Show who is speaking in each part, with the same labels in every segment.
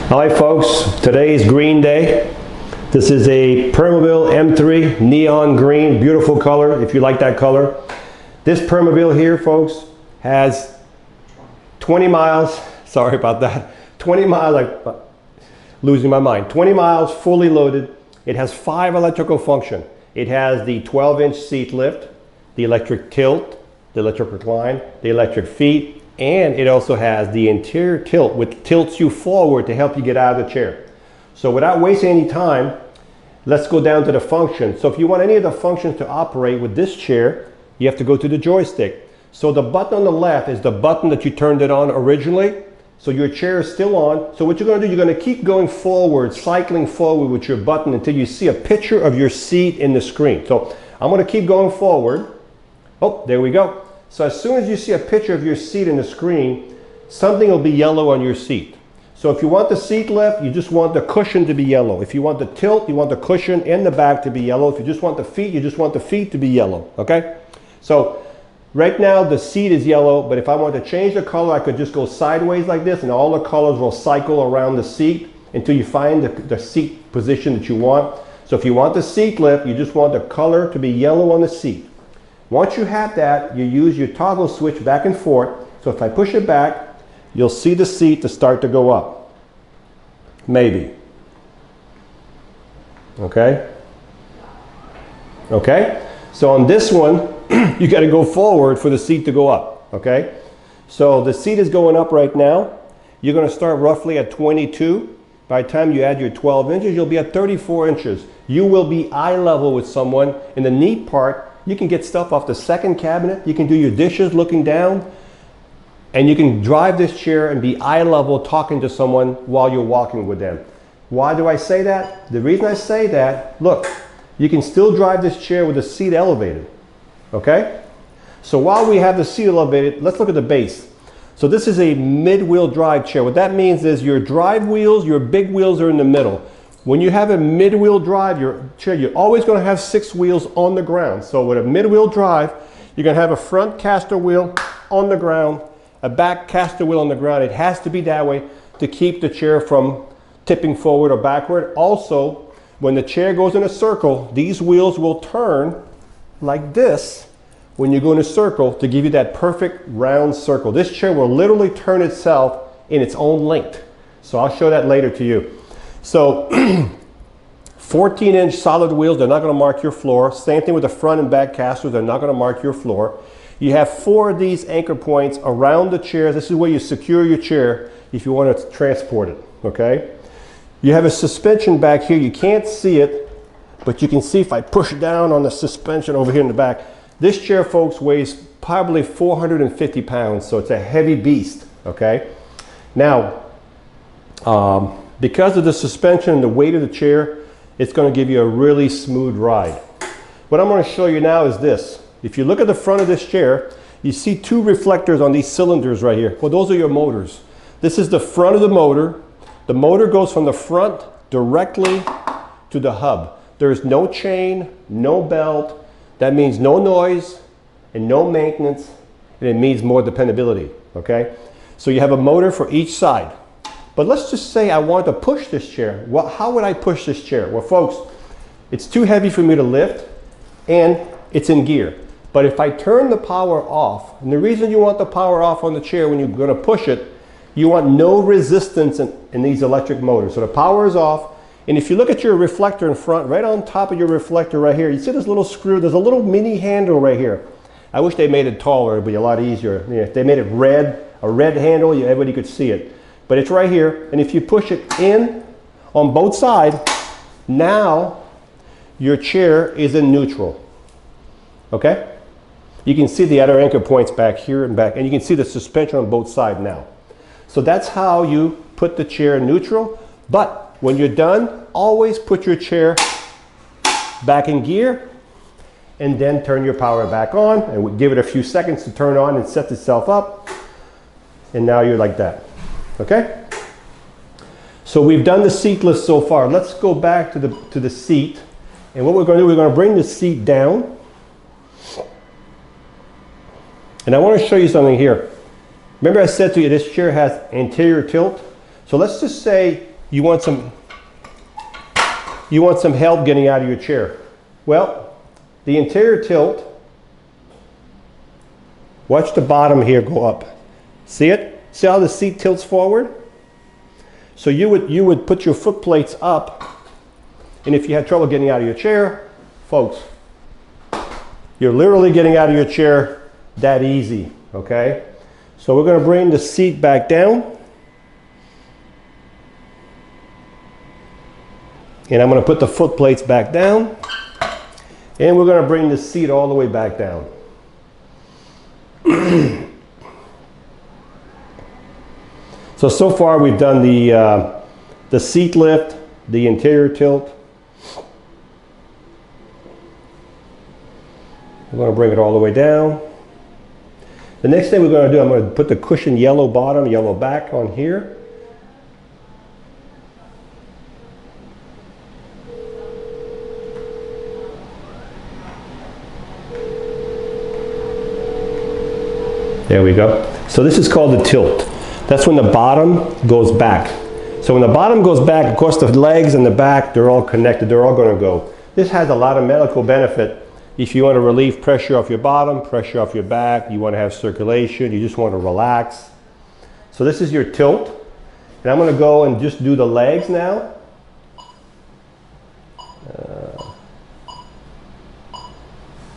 Speaker 1: All right, folks, today is Green Day. This is a Permobil M3 neon green, beautiful color if you like that color. This Permobil here, folks, has 20 miles, sorry about that, 20 miles, like losing my mind, 20 miles fully loaded. It has 5 electrical functions. It has the 12-inch seat lift, the electric tilt, the electric recline, the electric feet, and it also has the interior tilt, which tilts you forward to help you get out of the chair. So without wasting any time, let's go down to the function. So if you want any of the functions to operate with this chair, you have to go to the joystick. So the button on the left is the button that you turned it on originally. So your chair is still on. So what you're going to do, you're going to keep going forward, cycling forward with your button until you see a picture of your seat in the screen. So I'm going to keep going forward. Oh, there we go. So as soon as you see a picture of your seat in the screen, something will be yellow on your seat. So if you want the seat lift, you just want the cushion to be yellow. If you want the tilt, you want the cushion and the back to be yellow. If you just want the feet, you just want the feet to be yellow, okay? So right now the seat is yellow, but if I want to change the color, I could just go sideways like this and all the colors will cycle around the seat until you find the seat position that you want. So if you want the seat lift, you just want the color to be yellow on the seat. Once you have that, you use your toggle switch back and forth. So if I push it back, you'll see the seat to start to go up. Maybe. Okay? Okay? So on this one, you got to go forward for the seat to go up. Okay? So the seat is going up right now. You're going to start roughly at 22. By the time you add your 12 inches, you'll be at 34 inches. You will be eye level with someone. And the neat part, you can get stuff off the second cabinet. You can do your dishes looking down. And you can drive this chair and be eye level talking to someone while you're walking with them. Why do I say that? The reason I say that, look, you can still drive this chair with the seat elevated. Okay? So while we have the seat elevated, let's look at the base. So this is a mid-wheel drive chair. What that means is your drive wheels, your big wheels are in the middle. When you have a mid-wheel drive your chair, you're always going to have 6 wheels on the ground. So with a mid-wheel drive, you're going to have a front caster wheel on the ground, a back caster wheel on the ground. It has to be that way to keep the chair from tipping forward or backward. Also, when the chair goes in a circle, these wheels will turn like this when you go in a circle to give you that perfect round circle. This chair will literally turn itself in its own length. So I'll show that later to you. So 14-inch solid wheels, they're not going to mark your floor. Same thing with the front and back casters, they're not going to mark your floor. You have 4 of these anchor points around the chair. This is where you secure your chair if you want to transport it, okay? You have a suspension back here. You can't see it, but you can see if I push down on the suspension over here in the back. This chair, folks, weighs probably 450 pounds, so it's a heavy beast, okay? Now, because of the suspension and the weight of the chair, it's going to give you a really smooth ride. What I'm going to show you now is this. If you look at the front of this chair, you see 2 reflectors on these cylinders right here. Well, those are your motors. This is the front of the motor. The motor goes from the front directly to the hub. There's no chain, no belt. That means no noise and no maintenance, and it means more dependability, okay? So you have a motor for each side. But let's just say I want to push this chair. Well, how would I push this chair? Well, folks, it's too heavy for me to lift, and it's in gear. But if I turn the power off, and the reason you want the power off on the chair when you're going to push it, you want no resistance in these electric motors. So the power is off, and if you look at your reflector in front, right on top of your reflector right here, you see this little screw, there's a little mini handle right here. I wish they made it taller, it'd be a lot easier. Yeah, if they made it red, a red handle, everybody could see it. But it's right here, and if you push it in on both sides, now your chair is in neutral, okay? You can see the other anchor points back here and back, and you can see the suspension on both sides now. So that's how you put the chair in neutral, but when you're done, always put your chair back in gear, and then turn your power back on, and we'll give it a few seconds to turn on and set itself up, and now you're like that. Okay? So we've done the seat lift so far. Let's go back to the seat. And what we're going to do, we're going to bring the seat down. And I want to show you something here. Remember I said to you this chair has anterior tilt? So let's just say you want some help getting out of your chair. Well, the interior tilt, watch the bottom here go up. See it? See how the seat tilts forward? So you would put your foot plates up, and if you had trouble getting out of your chair, folks, you're literally getting out of your chair that easy, okay? So we're going to bring the seat back down. And I'm going to put the foot plates back down. And we're going to bring the seat all the way back down. So far we've done the seat lift, the interior tilt. We're going to bring it all the way down. The next thing we're going to do, I'm going to put the cushion yellow bottom, yellow back on here. There we go. So this is called the tilt. That's when the bottom goes back. So when the bottom goes back, of course the legs and the back, they're all connected. They're all going to go. This has a lot of medical benefit. If you want to relieve pressure off your bottom, pressure off your back, you want to have circulation, you just want to relax. So this is your tilt. And I'm going to go and just do the legs now.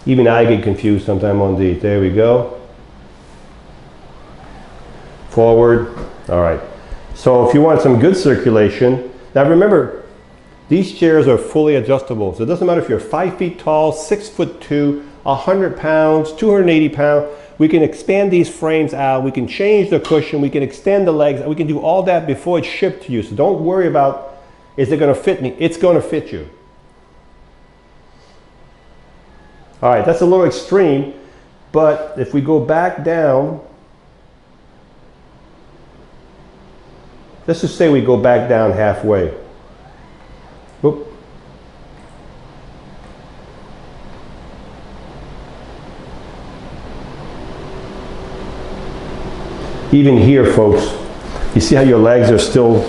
Speaker 1: Even I get confused sometimes on these. There we go. Forward. All right. So if you want some good circulation, now remember, these chairs are fully adjustable. So it doesn't matter if you're 5 feet tall, 6'2", 100 pounds, 280 pounds. We can expand these frames out. We can change the cushion. We can extend the legs. We can do all that before it's shipped to you. So don't worry about, is it going to fit me? It's going to fit you. All right, that's a little extreme. But if we go back down, let's just say we go back down halfway. Whoop. Even here, folks, you see how your legs are still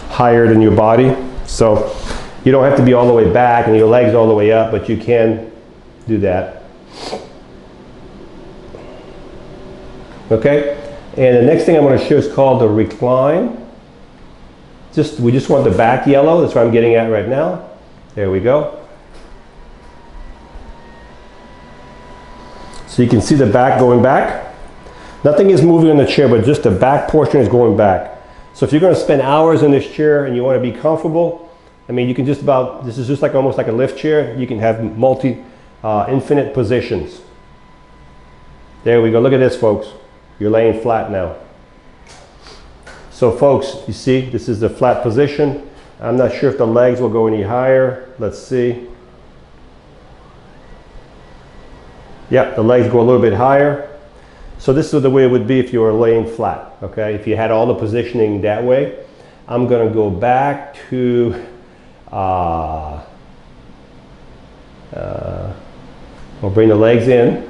Speaker 1: higher than your body? So you don't have to be all the way back and your legs all the way up, but you can do that. Okay? And the next thing I'm going to show is called the recline. We just want the back yellow. That's what I'm getting at right now. There we go. So you can see the back going back. Nothing is moving in the chair, but just the back portion is going back. So if you're going to spend hours in this chair and you want to be comfortable, I mean, you can just about, this is just like almost like a lift chair. You can have infinite positions. There we go. Look at this, folks. You're laying flat now. So folks, you see, this is the flat position. I'm not sure if the legs will go any higher. Let's see. Yeah, the legs go a little bit higher. So this is the way it would be if you were laying flat, okay? If you had all the positioning that way. I'm gonna go back to, we'll bring the legs in.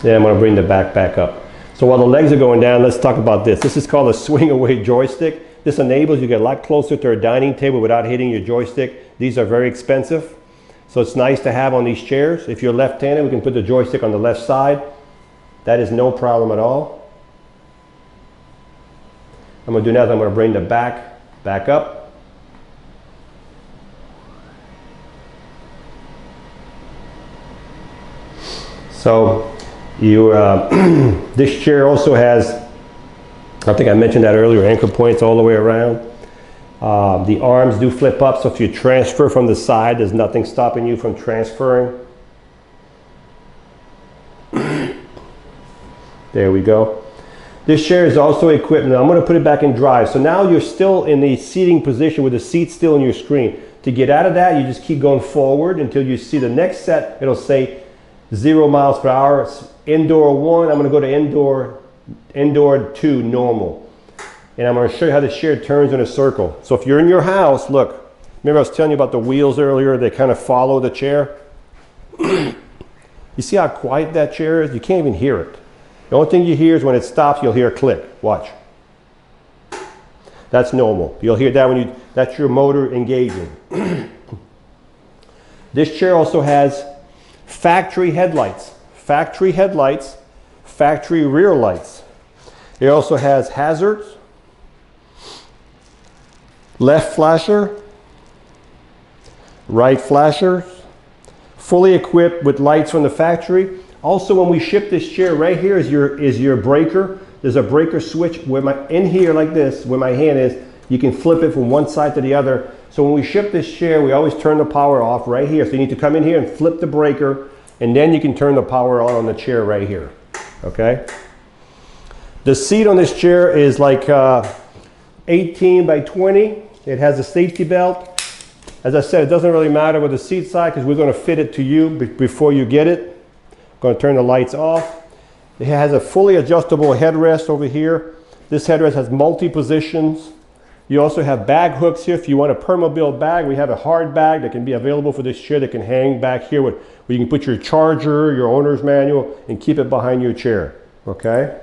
Speaker 1: Then I'm gonna bring the back up. So while the legs are going down, let's talk about this. This is called a swing away joystick. This enables you to get a lot closer to a dining table without hitting your joystick. These are very expensive. So it's nice to have on these chairs. If you're left-handed, we can put the joystick on the left side. That is no problem at all. I'm going to do now is I'm going to bring the back up. So this chair also has, I think I mentioned that earlier, anchor points all the way around. The arms do flip up, so if you transfer from the side, there's nothing stopping you from transferring. There we go. This chair is also equipped, now I'm going to put it back in drive. So now you're still in the seating position with the seat still in your screen. To get out of that, you just keep going forward until you see the next set. It'll say 0 miles per hour. It's indoor 1. I'm going to go to indoor 2, normal. And I'm going to show you how the chair turns in a circle. So if you're in your house, look, remember I was telling you about the wheels earlier, they kind of follow the chair. You see how quiet that chair is? You can't even hear it. The only thing you hear is when it stops, you'll hear a click. Watch. That's normal. You'll hear that when that's your motor engaging. This chair also has factory headlights, factory rear lights. It also has hazards, left flasher, right flashers, fully equipped with lights from the factory. Also, when we ship this chair, right here is your breaker. There's a breaker switch in here like this, where my hand is. You can flip it from one side to the other. So when we ship this chair, we always turn the power off right here. So you need to come in here and flip the breaker, and then you can turn the power on the chair right here, okay? The seat on this chair is like 18 by 20. It has a safety belt. As I said, it doesn't really matter with the seat side because we're going to fit it to you before you get it. I'm going to turn the lights off. It has a fully adjustable headrest over here. This headrest has multi-positions. You also have bag hooks here. If you want a Permobil bag, we have a hard bag that can be available for this chair that can hang back here where you can put your charger, your owner's manual, and keep it behind your chair, okay?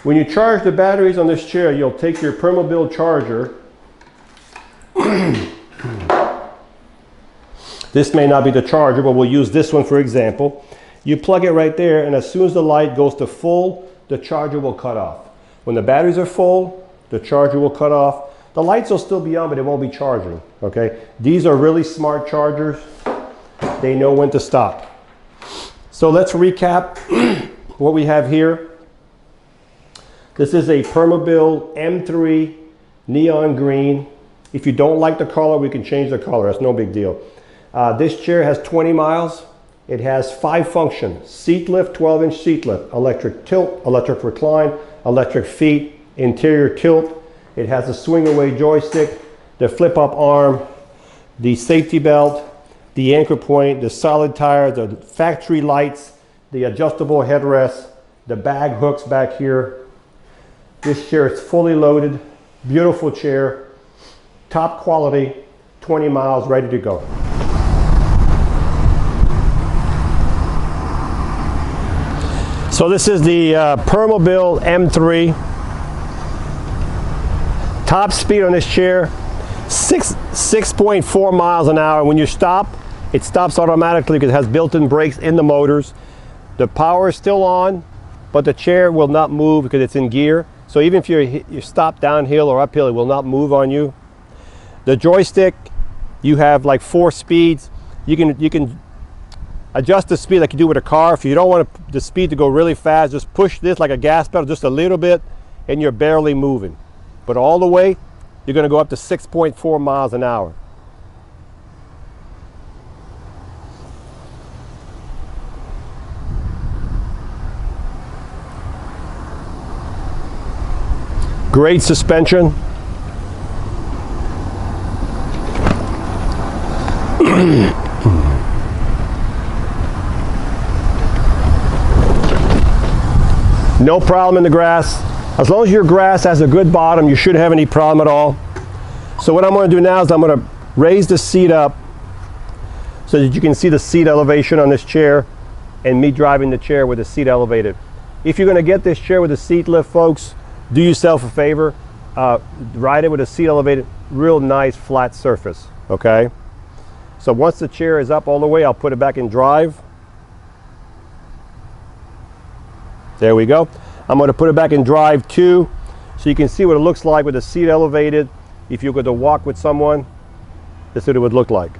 Speaker 1: When you charge the batteries on this chair, you'll take your Permobil charger. This may not be the charger, but we'll use this one for example. You plug it right there, and as soon as the light goes to full, the charger will cut off. When the batteries are full, the charger will cut off. The lights will still be on, but it won't be charging, okay? These are really smart chargers. They know when to stop. So let's recap what we have here. This is a Permobil M3 neon green. If you don't like the color, we can change the color. That's no big deal. This chair has 20 miles. It has 5 functions: seat lift, 12-inch seat lift, electric tilt, electric recline, electric feet, interior tilt. It has a swing away joystick, the flip up arm, the safety belt, the anchor point, the solid tire, the factory lights, the adjustable headrest, the bag hooks back here. This chair is fully loaded, beautiful chair, top quality, 20 miles, ready to go. So this is the Permobil M3. Top speed on this chair, 6.4 miles an hour. When you stop, it stops automatically because it has built-in brakes in the motors. The power is still on, but the chair will not move because it's in gear. So even if you stop downhill or uphill, it will not move on you. The joystick, you have like 4 speeds. You can adjust the speed like you do with a car. If you don't want the speed to go really fast, just push this like a gas pedal just a little bit and you're barely moving. But all the way, you're going to go up to 6.4 miles an hour. Great suspension. No problem in the grass. As long as your grass has a good bottom, you shouldn't have any problem at all. So what I'm going to do now is I'm going to raise the seat up so that you can see the seat elevation on this chair and me driving the chair with the seat elevated. If you're going to get this chair with a seat lift, folks, do yourself a favor. Ride it with a seat elevated, real nice flat surface, okay? So once the chair is up all the way, I'll put it back in drive. There we go. I'm going to put it back in drive too, so you can see what it looks like with the seat elevated. If you're going to walk with someone, this is what it would look like.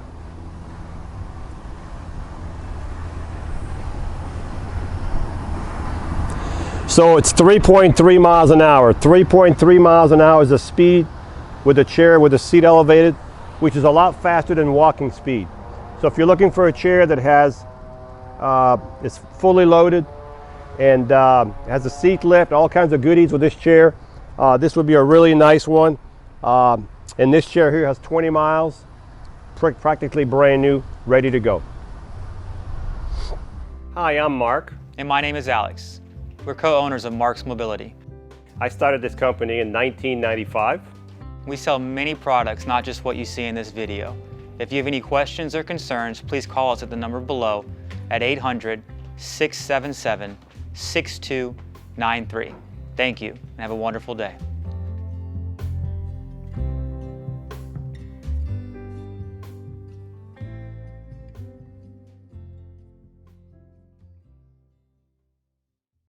Speaker 1: So it's 3.3 miles an hour. 3.3 miles an hour is the speed with the chair with the seat elevated, which is a lot faster than walking speed. So if you're looking for a chair that has, it's fully loaded, and has a seat lift, all kinds of goodies with this chair. This would be a really nice one. And this chair here has 20 miles, practically brand new, ready to go. Hi, I'm Mark.
Speaker 2: And my name is Alex. We're co-owners of Marc's Mobility.
Speaker 1: I started this company in 1995.
Speaker 2: We sell many products, not just what you see in this video. If you have any questions or concerns, please call us at the number below at 800-677-6293. Thank you, and have a wonderful day.